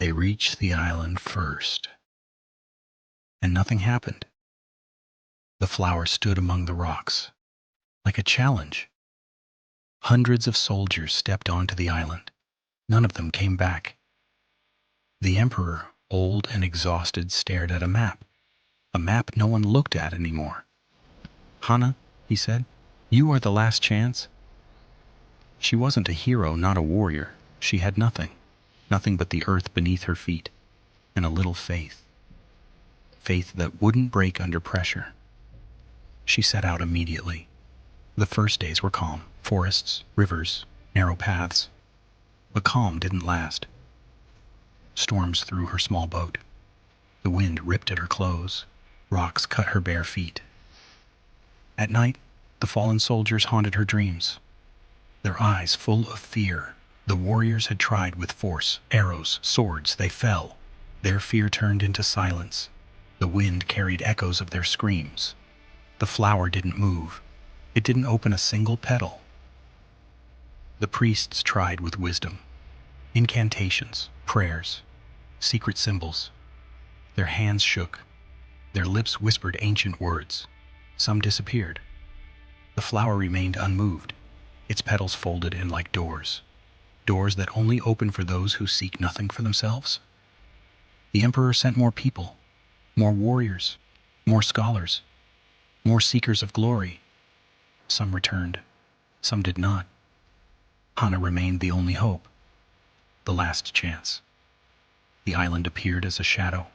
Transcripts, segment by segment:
They reached the island first, and nothing happened. The flower stood among the rocks, like a challenge. Hundreds of soldiers stepped onto the island. None of them came back. The emperor, old and exhausted, stared at a map no one looked at anymore. "Hana," he said, "you are the last chance." She wasn't a hero, not a warrior. She had nothing, nothing but the earth beneath her feet, and a little faith. Faith that wouldn't break under pressure. She set out immediately. The first days were calm. Forests, rivers, narrow paths. But calm didn't last. Storms threw her small boat. The wind ripped at her clothes. Rocks cut her bare feet. At night, the fallen soldiers haunted her dreams, their eyes full of fear. The warriors had tried with force, arrows, swords. They fell. Their fear turned into silence. The wind carried echoes of their screams. The flower didn't move. It didn't open a single petal. The priests tried with wisdom. Incantations, prayers, secret symbols. Their hands shook. Their lips whispered ancient words. Some disappeared. The flower remained unmoved, its petals folded in like doors. Doors that only open for those who seek nothing for themselves. The emperor sent more people, more warriors, more scholars, more seekers of glory. Some returned, some did not. Hana remained the only hope, the last chance. The island appeared as a shadow.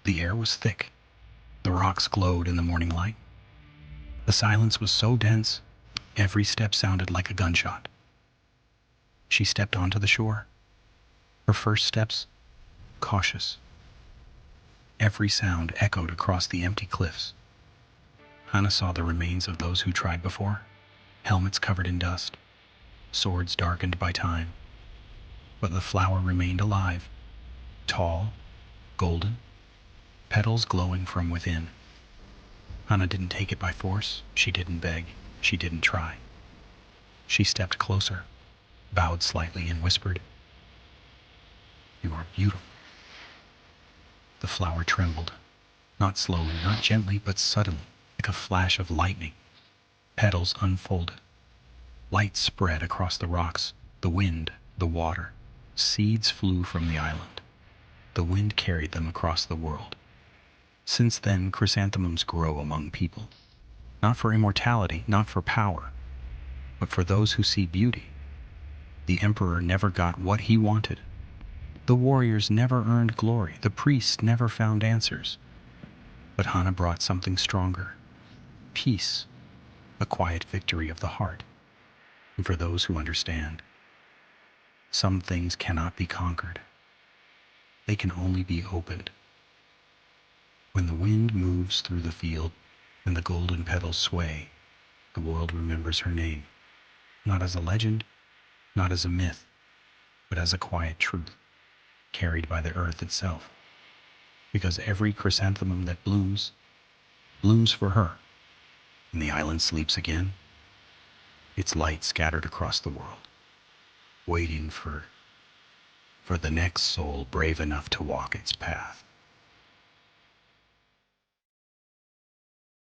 The air was thick. The rocks glowed in the morning light. The silence was so dense, every step sounded like a gunshot. She stepped onto the shore. Her first steps, cautious. Every sound echoed across the empty cliffs. Hana saw the remains of those who tried before, helmets covered in dust, swords darkened by time. But the flower remained alive, tall, golden, petals glowing from within. Hana didn't take it by force. She didn't beg. She didn't try. She stepped closer, bowed slightly, and whispered, "You are beautiful." The flower trembled, not slowly, not gently, but suddenly, like a flash of lightning. Petals unfolded. Light spread across the rocks, the wind, the water. Seeds flew from the island. The wind carried them across the world. Since then, chrysanthemums grow among people, not for immortality, not for power, but for those who see beauty. The emperor never got what he wanted. The warriors never earned glory. The priests never found answers. But Hana brought something stronger. Peace, a quiet victory of the heart. And for those who understand, some things cannot be conquered. They can only be opened. When the wind moves through the field and the golden petals sway, the world remembers her name, not as a legend, not as a myth, but as a quiet truth, carried by the earth itself. Because every chrysanthemum that blooms, blooms for her. And the island sleeps again, its light scattered across the world, waiting for the next soul brave enough to walk its path.